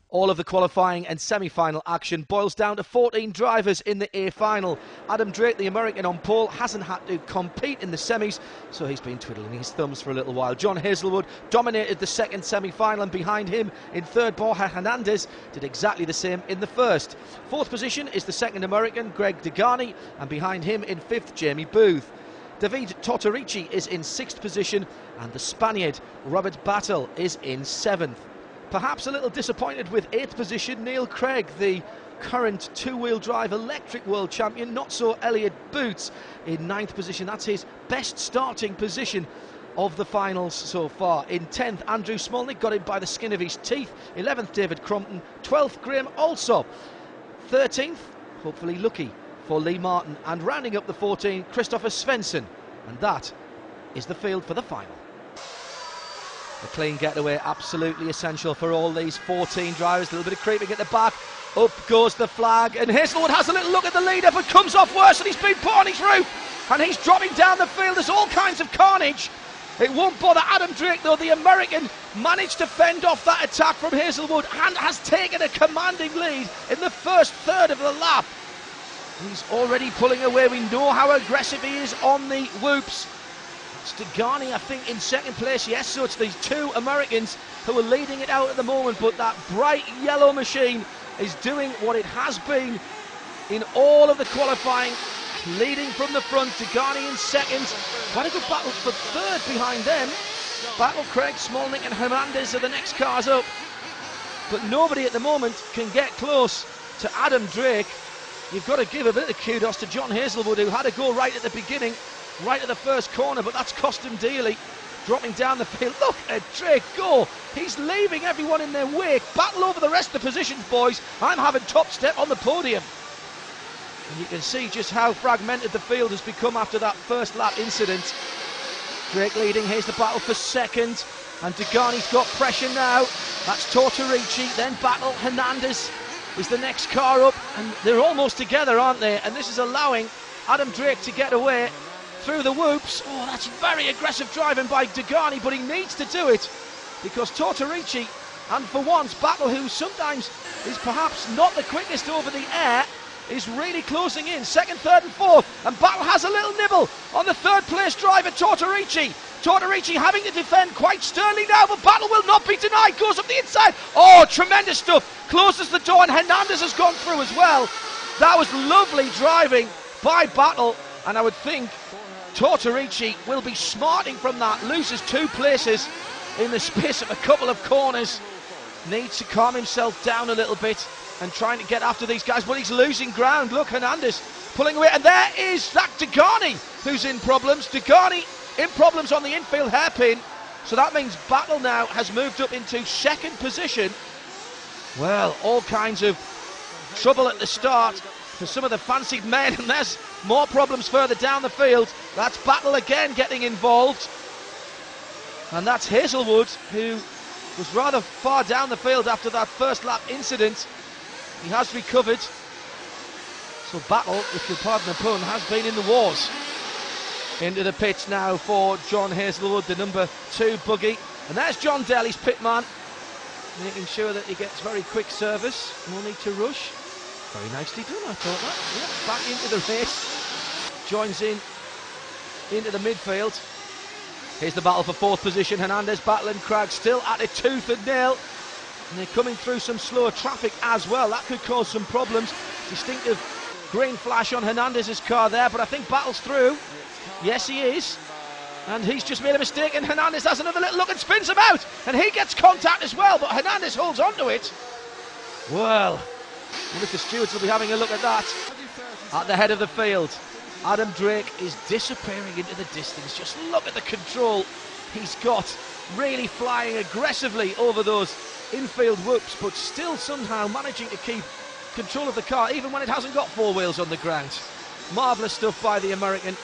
All of the qualifying and semi-final action boils down to 14 drivers in the A final. Adam Drake, the American on pole, hasn't had to compete in the semis, so he's been twiddling his thumbs for a little while. John Hazelwood dominated the second semi-final, and behind him in third, Borja Hernandez did exactly the same in the first. Fourth position is the second American, Greg Degani, and behind him in fifth, Jamie Booth. David Tortorici is in sixth position, and the Spaniard, Robert Battle, is in seventh. Perhaps a little disappointed with 8th position, Neil Craig, the current two-wheel drive electric world champion. Not so Elliott Boots in 9th position. That's his best starting position of the finals so far. In 10th, Andrew Smolnik got in by the skin of his teeth. 11th, David Crompton. 12th, Graham Alsop. 13th, hopefully lucky for Lee Martin. And rounding up the 14, Christopher Svensson. And that is the field for the final. A clean getaway, absolutely essential for all these 14 drivers. A little bit of creeping at the back. Up goes the flag, and Hazelwood has a little look at the leader, but comes off worse, and he's been put on his roof, and he's dropping down the field. There's all kinds of carnage. It won't bother Adam Drake, though. The American managed to fend off that attack from Hazelwood and has taken a commanding lead in the first third of the lap. He's already pulling away. We know how aggressive he is on the whoops. Degani, I think, in second place. Yes, so it's these two Americans who are leading it out at the moment, but that bright yellow machine is doing what it has been in all of the qualifying, leading from the front. Degani in second. Quite a good battle for third behind them. Battle Craig, Smolnik and Hernandez are the next cars up, but nobody at the moment can get close to Adam Drake. You've got to give a bit of kudos to John Hazelwood, who had a go right at the beginning, right at the first corner, but that's cost him dearly, dropping down the field. Look at Drake go. He's leaving everyone in their wake. Battle over the rest of the positions, boys. I'm having top step on the podium. And you can see just how fragmented the field has become after that first lap incident. Drake leading. Here's the battle for second, and Degani's got pressure now. That's Tortorici, then Battle. Hernandez is the next car up, and they're almost together, aren't they? And this is allowing Adam Drake to get away through the whoops. Oh, that's very aggressive driving by Degani, but he needs to do it because Tortorici, and for once Battle, who sometimes is perhaps not the quickest over the air, is really closing in. Second, third and fourth, and Battle has a little nibble on the third place driver, Tortorici. Tortorici having to defend quite sternly now, but Battle will not be denied. Goes up the inside. Oh, tremendous stuff. Closes the door, and Hernandez has gone through as well. That was lovely driving by Battle, and I would think Tortorici will be smarting from that. Loses 2 places in the space of a couple of corners. Needs to calm himself down a little bit and trying to get after these guys, but he's losing ground. Look, Hernandez pulling away, and there is that Degani who's in problems. Degani in problems on the infield hairpin, so that means Battle now has moved up into second position. Well, all kinds of trouble at the start for some of the fancied men, and there's more problems further down the field. That's Battle again getting involved, and that's Hazelwood, who was rather far down the field after that first lap incident. He has recovered, so Battle, if you'll pardon the pun, has been in the wars. Into the pits now for John Hazelwood, the number 2 buggy, and there's John Dell, his pit man, making sure that he gets very quick service, no need to rush. Very nicely done, I thought that. Yeah, back into the race. Joins in into the midfield. Here's the battle for 4th position. Hernandez, Battle and Craig still at it tooth and nail. And they're coming through some slower traffic as well. That could cause some problems. Distinctive green flash on Hernandez's car there, but I think Battle's through. Yes, he is. And he's just made a mistake, and Hernandez has another little look and spins him out. And he gets contact as well, but Hernandez holds on to it. Well, I wonder if the stewards will be having a look at that. At the head of the field, Adam Drake is disappearing into the distance. Just look at the control he's got. Really flying aggressively over those infield whoops, but still somehow managing to keep control of the car, even when it hasn't got 4 wheels on the ground. Marvellous stuff by the American.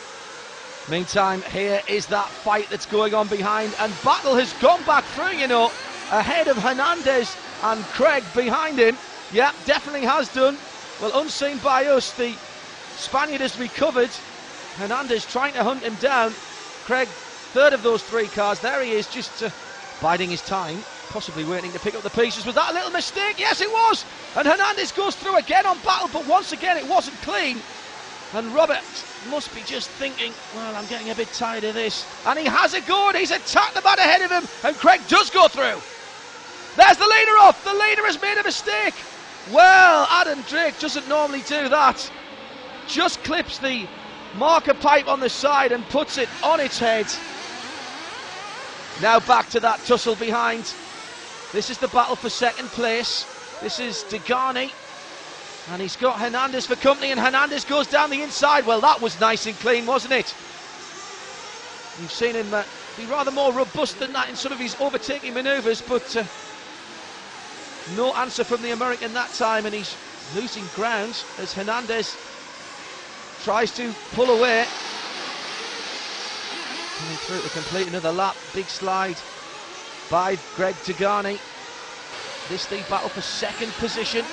Meantime, here is that fight that's going on behind, and Battle has gone back through, you know, ahead of Hernandez and Craig behind him. Yeah, definitely has done. Well, unseen by us, the Spaniard has recovered. Hernandez trying to hunt him down. Craig, third of those 3 cars. There he is, just biding his time. possibly waiting to pick up the pieces. Was that a little mistake? Yes, it was. And Hernandez goes through again on battle, but once again it wasn't clean. And Robert must be just thinking, well, I'm getting a bit tired of this. And he has a go, and he's attacked the man ahead of him, and Craig does go through. There's the leader off. The leader has made a mistake. Well, Adam Drake doesn't normally do that. Just clips the marker pipe on the side and puts it on its head. Now back to that tussle behind. This is the battle for second place. This is Degani, and he's got Hernandez for company, and Hernandez goes down the inside. Well, that was nice and clean, wasn't it? You've seen him be rather more robust than that in some of his overtaking manoeuvres, but no answer from the American that time, and he's losing ground as Hernandez tries to pull away. Coming through to complete another lap. Big slide by Greg Degani. This the battle for second position,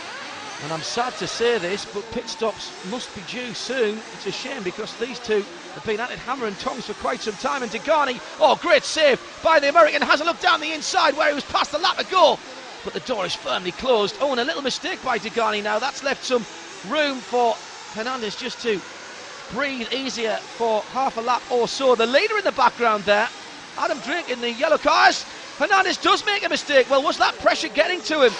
and I'm sad to say this, but pit stops must be due soon. It's a shame because these two have been at it hammer and tongs for quite some time, and Degani, oh, great save by the American, has a look down the inside where he was past the lap ago, but the door is firmly closed. Oh, and a little mistake by Degani now. That's left some room for Hernandez just to breathe easier for half a lap or so. The leader in the background there, Adam Drake in the yellow cars. Hernandez does make a mistake. Well, was that pressure getting to him?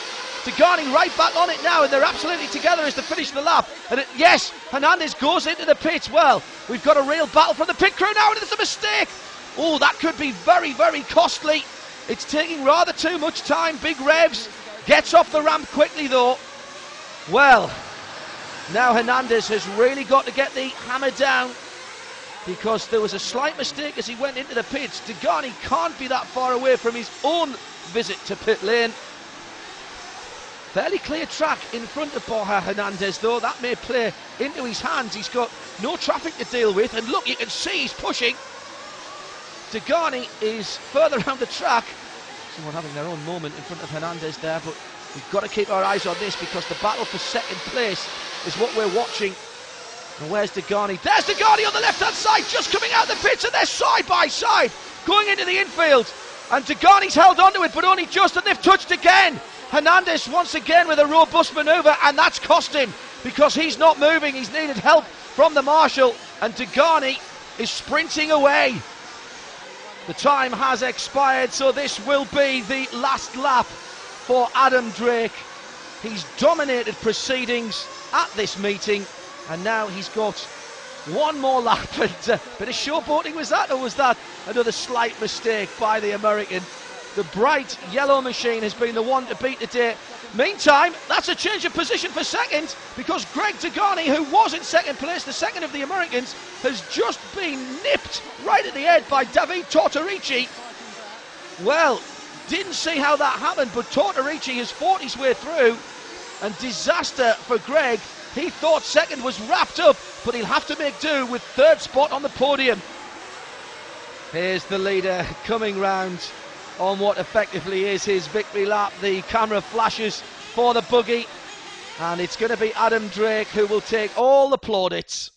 Degani right back on it now, and they're absolutely together as to finish the lap. And yes, Hernandez goes into the pits. Well, we've got a real battle from the pit crew now, and it's a mistake. Oh, that could be very, very costly. It's taking rather too much time. Big revs, gets off the ramp quickly though. Well, now Hernandez has really got to get the hammer down, because there was a slight mistake as he went into the pits. Degani can't be that far away from his own visit to pit lane. Fairly clear track in front of Borja Hernandez though. That may play into his hands. He's got no traffic to deal with, and look, you can see he's pushing. Degani is further around the track. Someone having their own moment in front of Hernandez there, but we've got to keep our eyes on this because the battle for second place is what we're watching. And where's Degani? There's Degani on the left-hand side, just coming out the pits, and they're side by side, going into the infield. And Degani's held onto it, but only just, and they've touched again. Hernandez once again with a robust manoeuvre, and that's cost him, because he's not moving. He's needed help from the marshal, and Degani is sprinting away. The time has expired, so this will be the last lap for Adam Drake. He's dominated proceedings at this meeting, and now he's got one more lap. And bit of showboating was that, or was that another slight mistake by the American? The bright yellow machine has been the one to beat today. Meantime, that's a change of position for second, because Greg Degani, who was in second place, the second of the Americans, has just been nipped right at the head by David Tortorici. Well, didn't see how that happened, but Tortorici has fought his way through, and disaster for Greg. He thought second was wrapped up, but he'll have to make do with third spot on the podium. Here's the leader coming round on what effectively is his victory lap. The camera flashes for the buggy, and it's going to be Adam Drake who will take all the plaudits.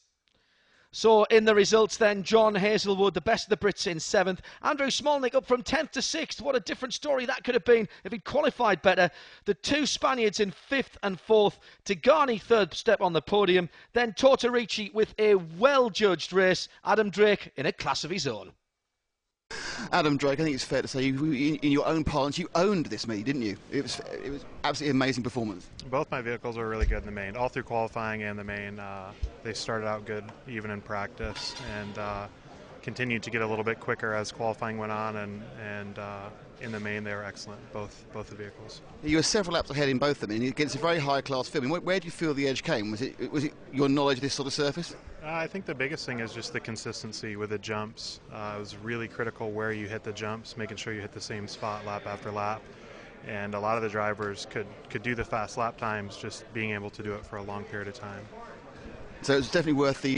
So in the results then, John Hazelwood, the best of the Brits, in 7th. Andrew Smolnik up from 10th to 6th. What a different story that could have been if he'd qualified better. The two Spaniards in 5th and 4th. Degani third step on the podium. Then Tortorici with a well-judged race. Adam Drake in a class of his own. Adam Drake, I think it's fair to say, in your own parlance, you owned this meet, didn't you? It was absolutely amazing performance. Both my vehicles were really good in the main, all through qualifying and the main. They started out good, even in practice, and continued to get a little bit quicker as qualifying went on, and in the main they were excellent, both the vehicles. You were several laps ahead in both of them, and against a very high-class field. I mean, where do you feel the edge came? Was it your knowledge of this sort of surface? I think the biggest thing is just the consistency with the jumps. It was really critical where you hit the jumps, making sure you hit the same spot lap after lap. And a lot of the drivers could do the fast lap times, just being able to do it for a long period of time. So it was definitely worth the